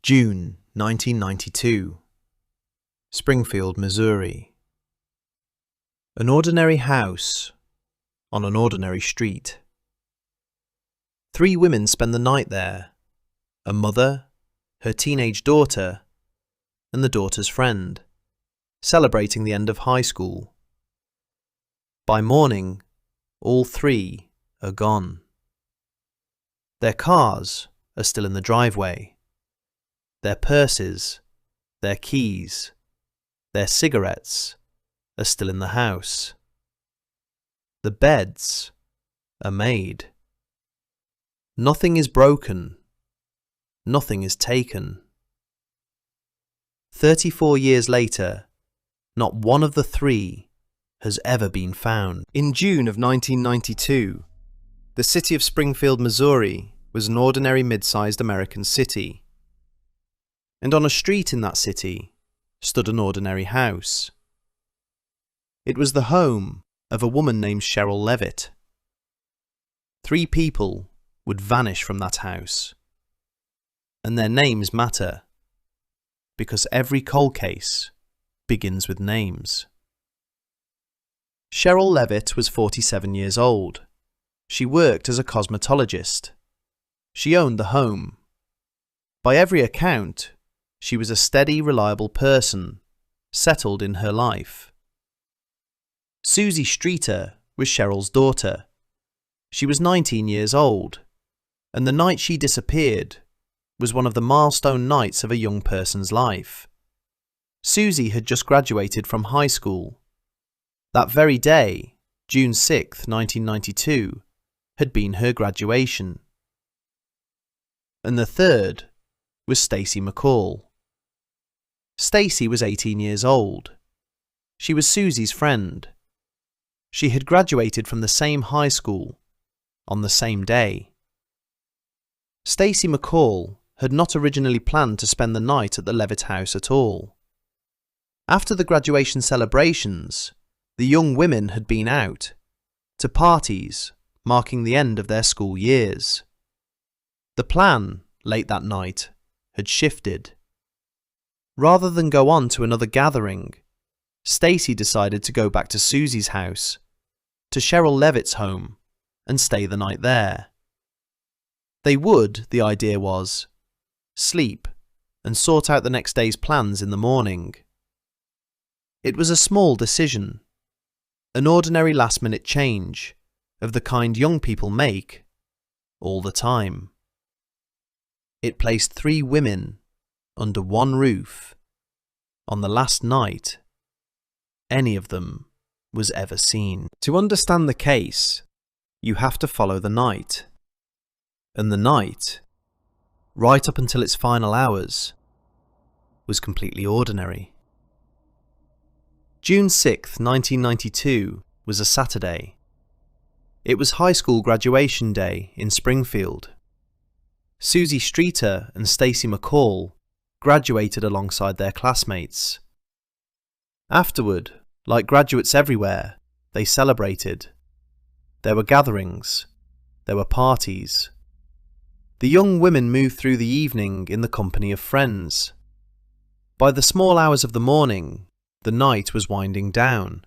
June 1992, Springfield, Missouri. An ordinary house on an ordinary street. 3 women spend the night there, a mother, her teenage daughter, and the daughter's friend, celebrating the end of high school. By morning, all 3 are gone. Their cars are still in the driveway. Their purses, their keys, their cigarettes are still in the house. The beds are made. Nothing is broken. Nothing is taken. 34 years later, not one of the 3 has ever been found. In June of 1992, the city of Springfield, Missouri was an ordinary mid-sized American city. And on a street in that city stood an ordinary house. It was the home of a woman named Cheryl Levitt. 3 people would vanish from that house. And their names matter, because every cold case begins with names. Cheryl Levitt was 47 years old. She worked as a cosmetologist. She owned the home. By every account, she was a steady, reliable person, settled in her life. Susie Streeter was Cheryl's daughter. She was 19 years old, and the night she disappeared was one of the milestone nights of a young person's life. Susie had just graduated from high school. That very day, June 6, 1992, had been her graduation. And the third was Stacey McCall. Stacey was 18 years old. She was Susie's friend. She had graduated from the same high school on the same day. Stacey McCall had not originally planned to spend the night at the Levitt house at all. After the graduation celebrations, the young women had been out to parties marking the end of their school years. The plan, late that night, had shifted. Rather than go on to another gathering, Stacey decided to go back to Susie's house, to Cheryl Levitt's home, and stay the night there. They would, the idea was, sleep and sort out the next day's plans in the morning. It was a small decision, an ordinary last-minute change of the kind young people make all the time. It placed 3 women under one roof on the last night any of them was ever seen. To understand the case, you have to follow the night. And the night, right up until its final hours, was completely ordinary. June 6, 1992 was a Saturday. It was high school graduation day in Springfield. Susie Streeter and Stacey McCall graduated alongside their classmates. Afterward, like graduates everywhere, they celebrated. There were gatherings. There were parties. The young women moved through the evening in the company of friends. By the small hours of the morning, the night was winding down.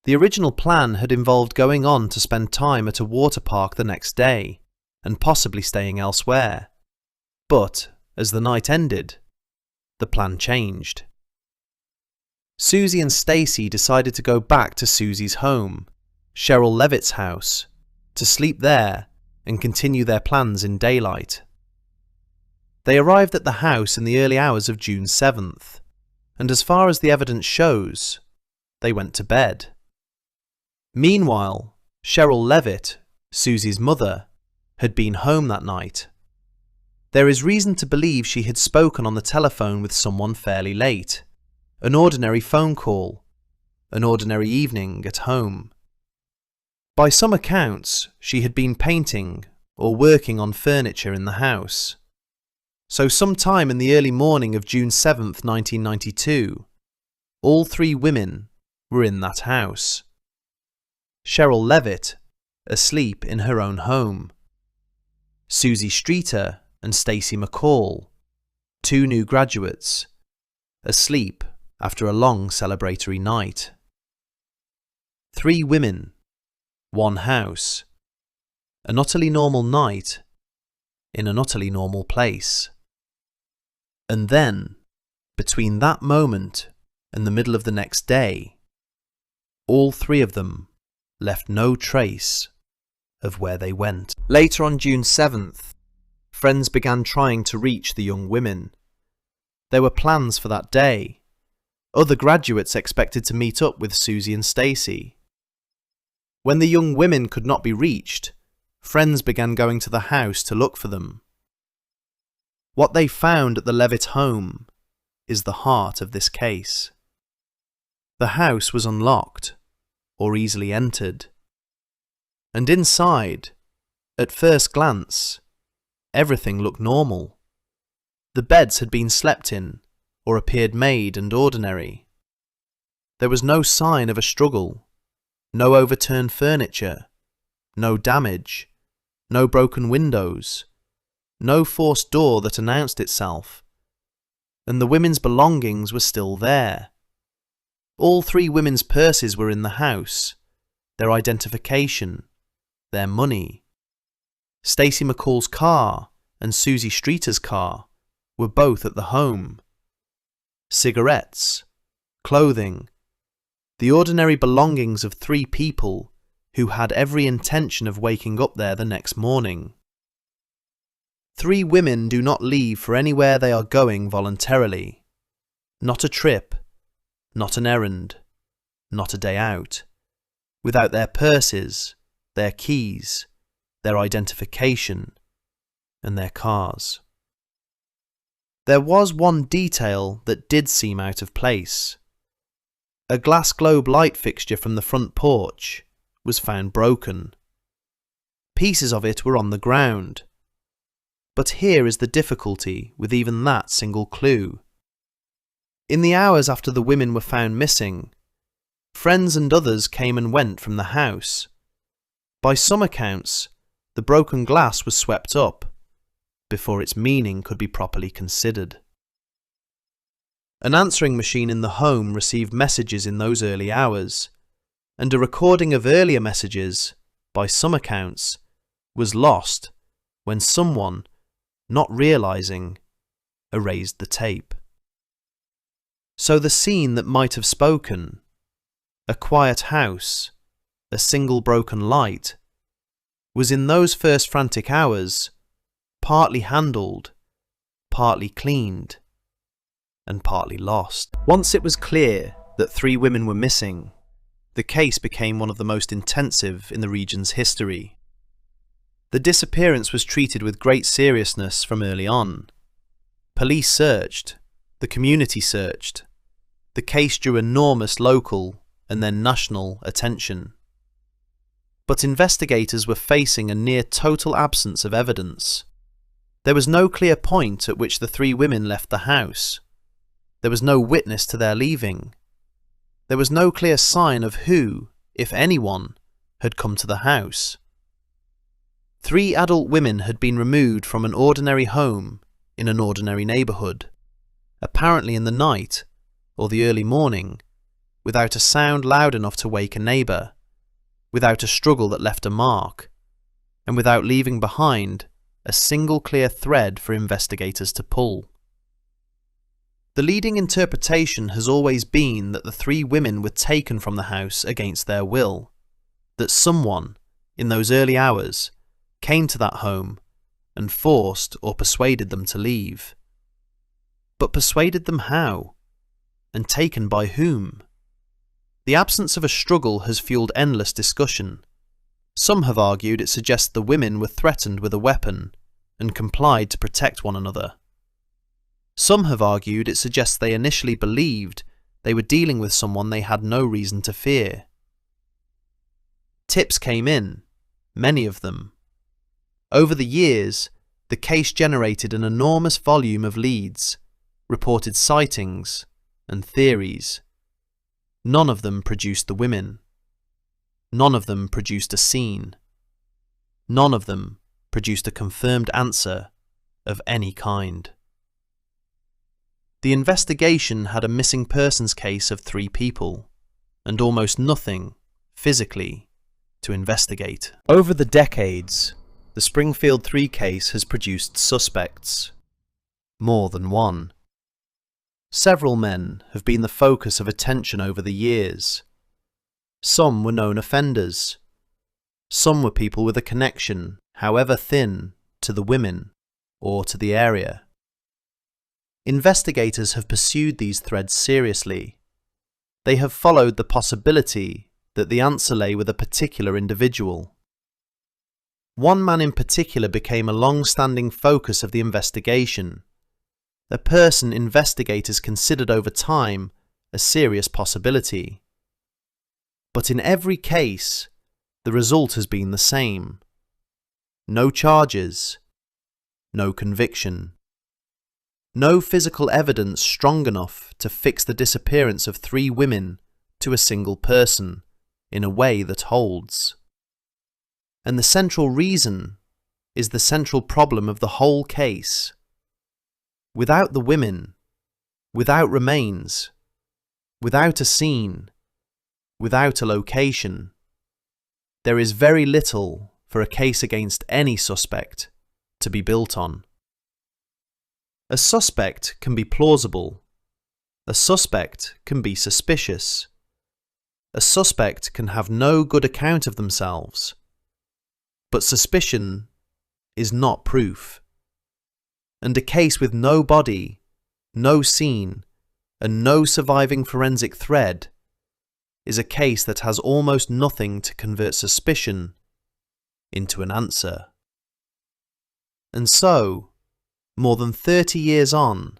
The original plan had involved going on to spend time at a water park the next day, and possibly staying elsewhere. But, as the night ended, the plan changed. Susie and Stacey decided to go back to Susie's home, Cheryl Levitt's house, to sleep there and continue their plans in daylight. They arrived at the house in the early hours of June 7th, and as far as the evidence shows, they went to bed. Meanwhile, Cheryl Levitt, Susie's mother, had been home that night. There is reason to believe she had spoken on the telephone with someone fairly late. An ordinary phone call. An ordinary evening at home. By some accounts, she had been painting or working on furniture in the house. So sometime in the early morning of June 7th, 1992, all 3 women were in that house. Cheryl Levitt, asleep in her own home. Susie Streeter and Stacey McCall, 2 new graduates, asleep after a long celebratory night. 3 women, 1 house, an utterly normal night in an utterly normal place. And then, between that moment and the middle of the next day, all 3 of them left no trace of where they went. Later on June 7th, friends began trying to reach the young women. There were plans for that day. Other graduates expected to meet up with Susie and Stacy. When the young women could not be reached, friends began going to the house to look for them. What they found at the Levitt home is the heart of this case. The house was unlocked or easily entered. And inside, at first glance, everything looked normal. The beds had been slept in or appeared made and ordinary. There was no sign of a struggle, no overturned furniture, no damage, no broken windows, no forced door that announced itself. And the women's belongings were still there. All 3 women's purses were in the house, their identification, their money. Stacey McCall's car and Susie Streeter's car were both at the home. Cigarettes, clothing, the ordinary belongings of 3 people who had every intention of waking up there the next morning. 3 women do not leave for anywhere they are going voluntarily. Not a trip, not an errand, not a day out, without their purses, their keys, their identification, and their cars. There was one detail that did seem out of place. A glass globe light fixture from the front porch was found broken. Pieces of it were on the ground. But here is the difficulty with even that single clue. In the hours after the women were found missing, friends and others came and went from the house. By some accounts, the broken glass was swept up before its meaning could be properly considered. An answering machine in the home received messages in those early hours, and a recording of earlier messages, by some accounts, was lost when someone, not realizing, erased the tape. So the scene that might have spoken, a quiet house, a single broken light, was in those first frantic hours partly handled, partly cleaned, and partly lost. Once it was clear that 3 women were missing, the case became one of the most intensive in the region's history. The disappearance was treated with great seriousness from early on. Police searched, the community searched. The case drew enormous local and then national attention. But investigators were facing a near total absence of evidence. There was no clear point at which the 3 women left the house. There was no witness to their leaving. There was no clear sign of who, if anyone, had come to the house. 3 adult women had been removed from an ordinary home in an ordinary neighbourhood, apparently in the night or the early morning, without a sound loud enough to wake a neighbour, without a struggle that left a mark, and without leaving behind a single clear thread for investigators to pull. The leading interpretation has always been that the 3 women were taken from the house against their will, that someone, in those early hours, came to that home and forced or persuaded them to leave. But persuaded them how? And taken by whom? The absence of a struggle has fueled endless discussion. Some have argued it suggests the women were threatened with a weapon and complied to protect one another. Some have argued it suggests they initially believed they were dealing with someone they had no reason to fear. Tips came in, many of them. Over the years, the case generated an enormous volume of leads, reported sightings, and theories. None of them produced the women. None of them produced a scene. None of them produced a confirmed answer of any kind. The investigation had a missing persons case of 3 people, and almost nothing, physically, to investigate. Over the decades, the Springfield 3 case has produced suspects. More than one. Several men have been the focus of attention over the years. Some were known offenders. Some were people with a connection, however thin, to the women or to the area. Investigators have pursued these threads seriously. They have followed the possibility that the answer lay with a particular individual. One man in particular became a long-standing focus of the investigation, a person investigators considered over time a serious possibility. But in every case, the result has been the same. No charges, no conviction. No physical evidence strong enough to fix the disappearance of 3 women to a single person in a way that holds. And the central reason is the central problem of the whole case. Without the women, without remains, without a scene, without a location, there is very little for a case against any suspect to be built on. A suspect can be plausible. A suspect can be suspicious. A suspect can have no good account of themselves. But suspicion is not proof. And a case with no body, no scene, and no surviving forensic thread is a case that has almost nothing to convert suspicion into an answer. And so, more than 30 years on,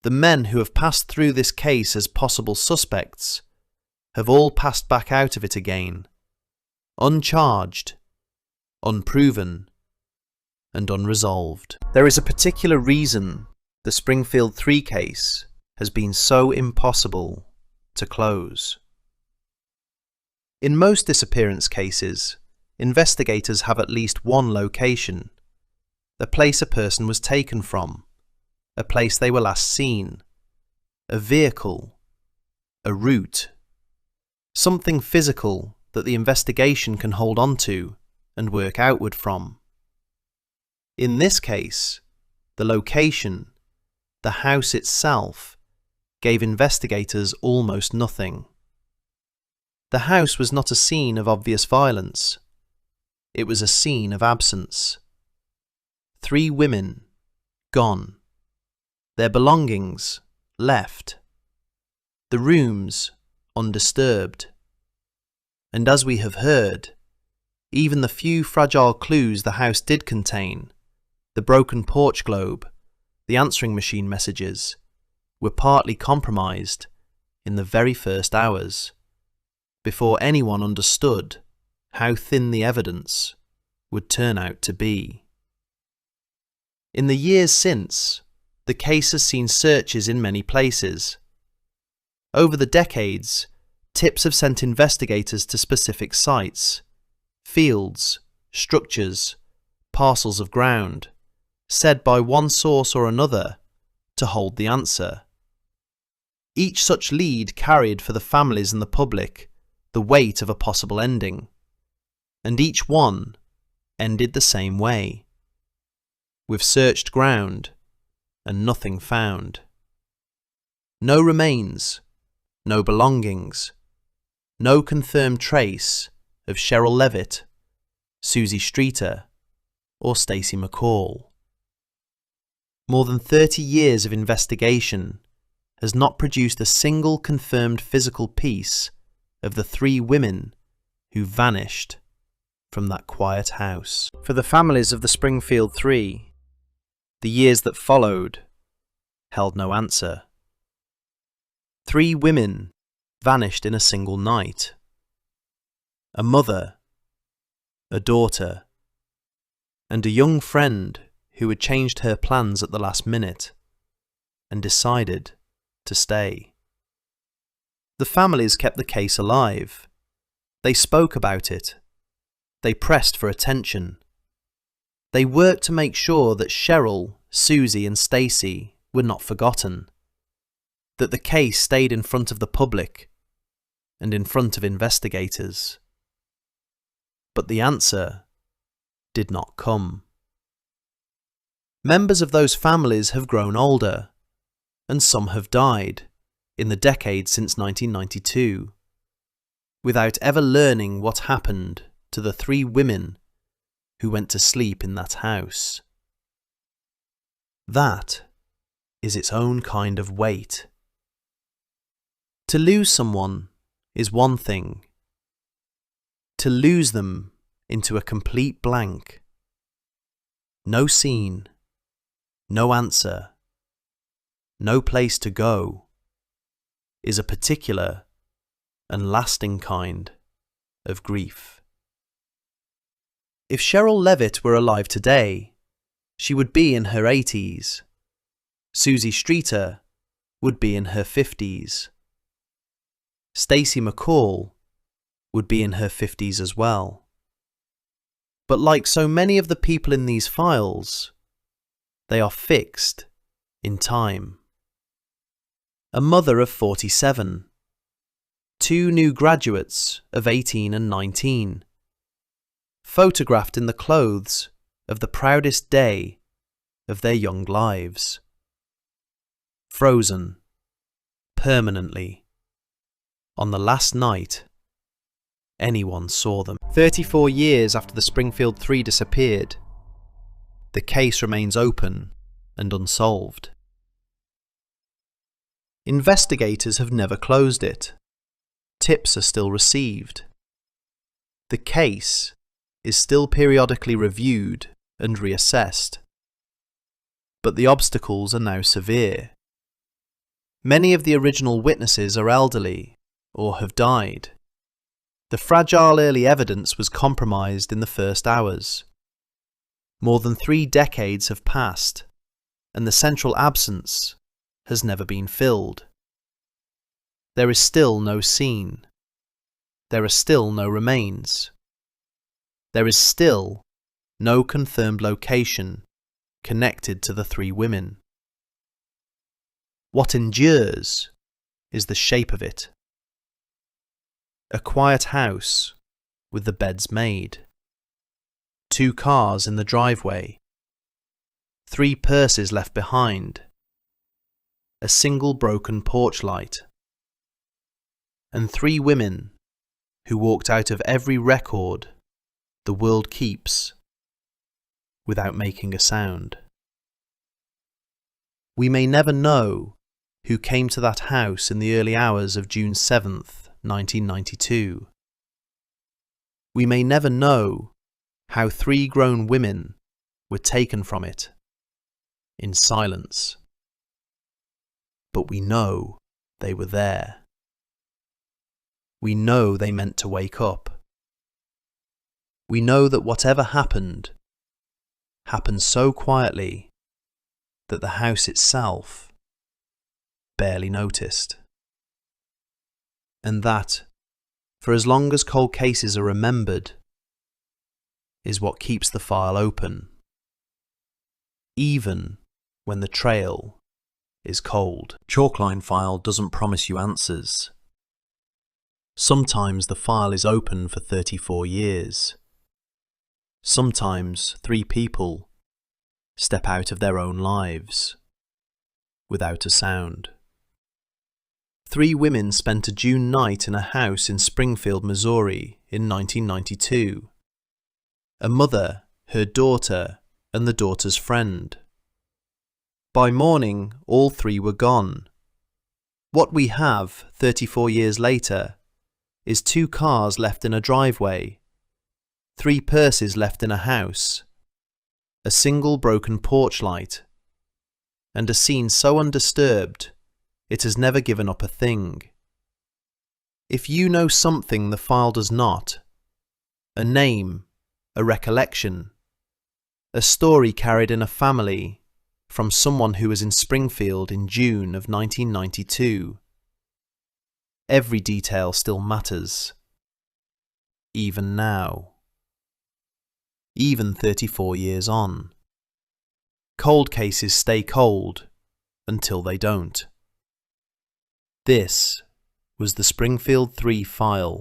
the men who have passed through this case as possible suspects have all passed back out of it again, uncharged, unproven, and unresolved. There is a particular reason the Springfield 3 case has been so impossible to close. In most disappearance cases, investigators have at least one location: the place a person was taken from, a place they were last seen, a vehicle, a route, something physical that the investigation can hold on to and work outward from. In this case, the location, the house itself, gave investigators almost nothing. The house was not a scene of obvious violence. It was a scene of absence. 3 women, gone. Their belongings, left. The rooms, undisturbed. And as we have heard, even the few fragile clues the house did contain, the broken porch globe, the answering machine messages, were partly compromised in the very first hours, before anyone understood how thin the evidence would turn out to be. In the years since, the case has seen searches in many places. Over the decades, tips have sent investigators to specific sites, fields, structures, parcels of ground, said by one source or another to hold the answer. Each such lead carried for the families and the public the weight of a possible ending, and each one ended the same way, with searched ground and nothing found. No remains, no belongings, no confirmed trace of Cheryl Levitt, Susie Streeter, or Stacey McCall. More than 30 years of investigation has not produced a single confirmed physical piece of the 3 women who vanished from that quiet house. For the families of the Springfield 3, the years that followed held no answer. 3 women vanished in a single night. A mother, a daughter, and a young friend who had changed her plans at the last minute and decided to stay. The families kept the case alive. They spoke about it. They pressed for attention. They worked to make sure that Cheryl, Susie and Stacey were not forgotten, that the case stayed in front of the public and in front of investigators. But the answer did not come. Members of those families have grown older, and some have died in the decade since 1992, without ever learning what happened to the 3 women who went to sleep in that house. That is its own kind of weight. To lose someone is one thing. To lose them into a complete blank, no scene, no answer, no place to go, is a particular and lasting kind of grief. If Cheryl Levitt were alive today, she would be in her 80s. Susie Streeter would be in her 50s. Stacey McCall would be in her 50s as well. But like so many of the people in these files, they are fixed in time. A mother of 47, 2 new graduates of 18 and 19, photographed in the clothes of the proudest day of their young lives. Frozen, permanently, on the last night anyone saw them. 34 years after the Springfield 3 disappeared, the case remains open and unsolved. Investigators have never closed it. Tips are still received. The case is still periodically reviewed and reassessed. But the obstacles are now severe. Many of the original witnesses are elderly or have died. The fragile early evidence was compromised in the first hours. More than 3 decades have passed, and the central absence has never been filled. There is still no scene. There are still no remains. There is still no confirmed location connected to the 3 women. What endures is the shape of it. A quiet house with the beds made. 2 cars in the driveway. 3 purses left behind. A single broken porch light. And 3 women who walked out of every record the world keeps without making a sound. We may never know who came to that house in the early hours of June 7th, 1992. We may never know how 3 grown women were taken from it in silence. But we know they were there. We know they meant to wake up. We know that whatever happened so quietly that the house itself barely noticed. And that, for as long as cold cases are remembered, is what keeps the file open, even when the trail is cold. Chalkline file doesn't promise you answers. Sometimes the file is open for 34 years. Sometimes 3 people step out of their own lives without a sound. 3 women spent a June night in a house in Springfield, Missouri in 1992. A mother, her daughter, and the daughter's friend. By morning, all 3 were gone. What we have 34 years later is 2 cars left in a driveway, 3 purses left in a house, a single broken porch light, and a scene so undisturbed it has never given up a thing. If you know something the file does not, a name, a recollection, a story carried in a family from someone who was in Springfield in June of 1992, every detail still matters, even now. Even 34 years on. Cold cases stay cold until they don't. This was the Springfield 3 file.